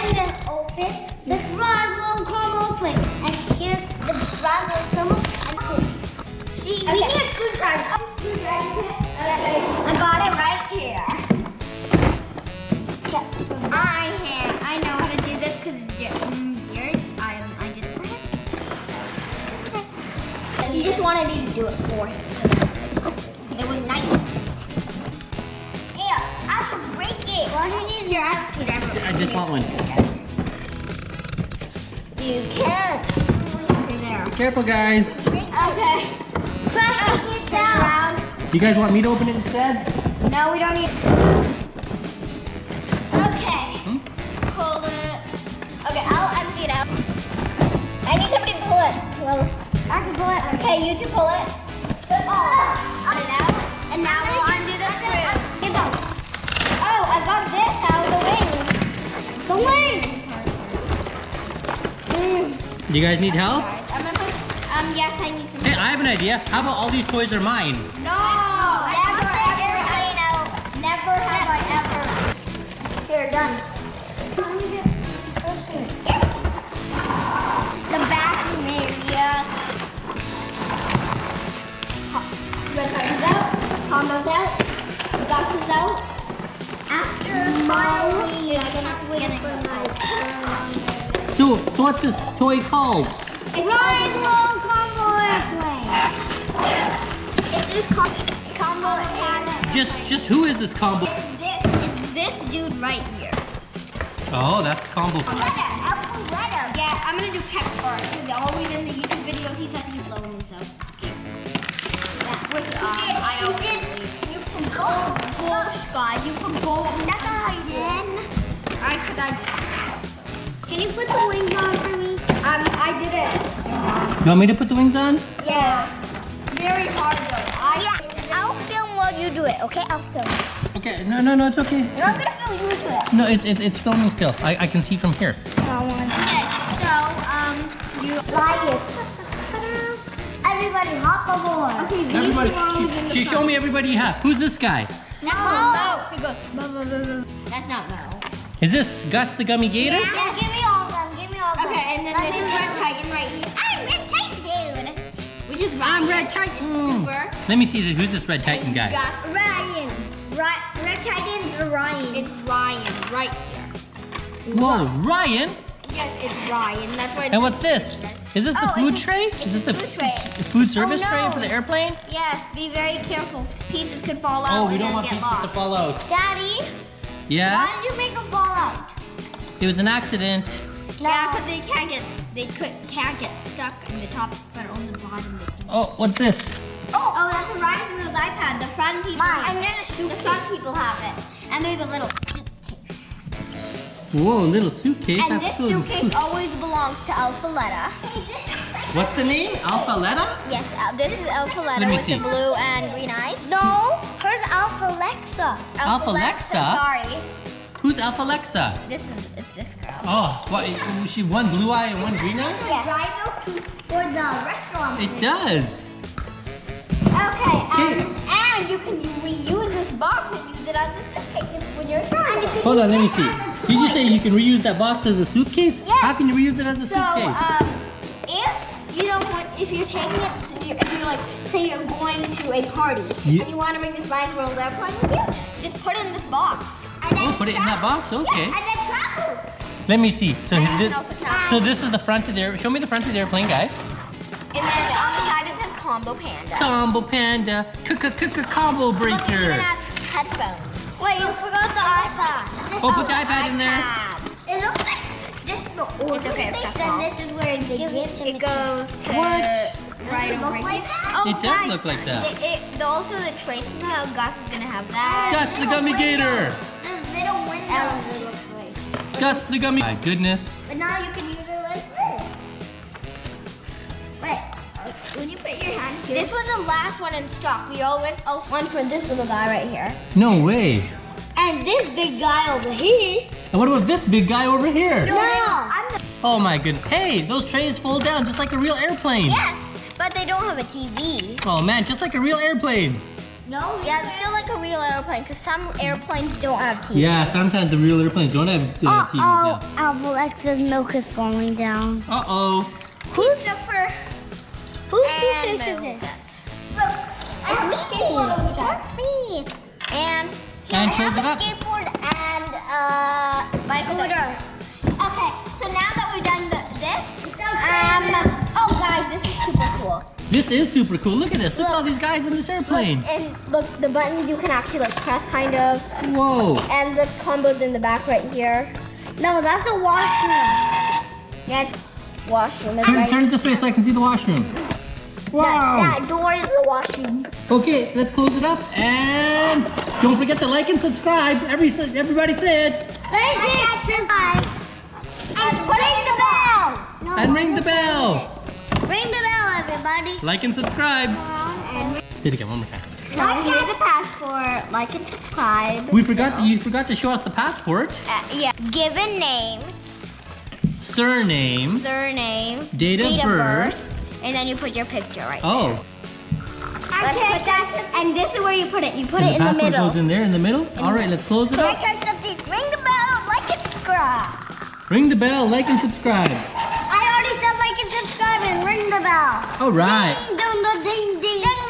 I'm gonna open the Roswell combo plate. And here's the Roswell symbol. See, we need a screwdriver. I got it right here. I know how to do this because it's yours. I did it for him. He just wanted me to do it for him. It was nice. Yeah, I have to break it. Why do you need your screwdriver? I just want one. You can't. There. Careful, guys. Okay. Pressing it down. You guys want me to open it instead? No, we don't need. Okay. Pull it. Okay, I'll empty it out. I need somebody to pull it. Well, I can pull it. Okay, you two pull it. Put it out. And now we'll undo the screw. Oh, I got this out of the wing. The wing. You guys need help? I'm gonna put. Yes, I need some. Hey, I have an idea. How about all these toys are mine? No, never ever, never have I ever. Here, done. The bathroom area. Red cards out. Condo's out. Gus is out. After finally, I'm gonna wait for my turn. So what's this toy called? Roswell combo airplane. It's combo airplane. Just who is this combo? It's this dude right here. Oh, that's combo. Yeah, I'm gonna do Peck first. Because always in the YouTube videos he says he's low himself. Yeah, which I also you forgot. Gosh, guys, you forgot. That's not how you did. Alright, cause I did. Can you put the wings on for me? I did it. You want me to put the wings on? Yeah. Very hard though. I'll film while you do it, okay? I'll film. Okay, no, it's okay. No, I'm gonna film you do it. No, it's filming still. I can see from here. Okay, so, you fly it. Everybody hop aboard. Okay, these Everybody, two are always in the she show front. me everybody you have. Who's this guy? No. He goes, that's not Mo. Is this Gus the Gummy Gator? Yeah, give me all of them. Give me all of them. Okay, and then this is Red Titan right here. I'm Red Titan, dude. Which is Ryan. I'm Red Titan. Super. Let me see who's this Red Titan guy. Gus. Ryan. Red Titan's Ryan. It's Ryan right here. Whoa, Ryan? Yes, it's Ryan. That's why. And what's this? Is this the food tray? Is this the food service tray for the airplane? Yes, be very careful. Pieces could fall out. Oh, we don't want pieces to fall out. Daddy, Yeah? why did you make them fall out? It was an accident. Yeah, because they can't get stuck in the top, but on the bottom. Oh, what's this? Oh, that's a Ryan's Real iPad. The front people. The front people have it, and there's a little suitcase. Whoa, little suitcase. And That's this so suitcase cool. always belongs to Alphaletta. What's the name? Alphaletta? Yes, this is Alphaletta Let me with see. the blue and green eyes. No, hers Alphalexa. Alphalexa? Sorry. Who's Alphalexa? It's this girl. Oh, what? She one blue eye and one green eye? Yes. For the restaurant. It does. Okay, and you can reuse this box and use it as a suitcase when you're trying. Hold on, let me see. Did you say you can reuse that box as a suitcase? Yes. How can you reuse it as a So, suitcase? if you're taking it, if you're like, say you're going to a party Yeah. and you want to bring this Ryan's World airplane with you, just put it in this box. And Oh, put it in that box? Okay. Yeah, and then travel. Let me see. So And this, also travel. so this is the front of the airplane. Show me the front of the airplane, guys. And then on the side it says Combo Panda. Combo Panda. Combo Look, it even breaker. has headphones. Wait, you forgot the iPad. Oh, put the iPad in there. It looks like this. It's okay. It's And this is where it goes to What? right over here. Oh, It does guys, look like that. Also, the trace of how Gus is gonna have that. Gus the Gummy Gator. This little window. It looks like. Gus the Gummy. My goodness. But now you can use it like this. Wait, when you put your hand here. This was the last one in stock. We all went one for this little guy right here. No way. And this big guy over here. And what about this big guy over here? No, I'm the. Oh my goodness. Hey, those trays fold down just like a real airplane. Yes, but they don't have a TV. Oh man, just like a real airplane. No. Yeah, it's still like a real airplane because some airplanes don't have TV. Yeah, sometimes the real airplanes don't have TVs now. Alexa's milk is falling down. Uh-oh. Whose suitcase is this? Look, It's me. That's me. And And I close have it a up. skateboard and my scooter. Okay, so now that we're done this, oh guys, this is super cool. This is super cool. Look at this. Look at all these guys in this airplane. Look, the buttons you can actually like press kind of, Whoa. and the combos in the back right here. No, that's a washroom. Yeah, it's washroom. That's right. Turn it this way so I can see the washroom. Wow. That door is the washroom. Okay, let's close it up. And don't forget to like and subscribe. Everybody said. Subscribe. And ring the bell. And ring the bell. Ring the bell, everybody. Like and subscribe. And Do it again, one more time. now here's the passport. Like and subscribe. You forgot to show us the passport. Yeah. Given name, Surname. surname, Date of birth. and then you put your picture right. Oh. Let's put that, and this is where you put it. You put And it in the passport middle. goes in there in the middle. All right, let's close it up. Something. Ring the bell, like and subscribe. Ring the bell, like and subscribe. I already said like and subscribe and ring the bell. All right. Ring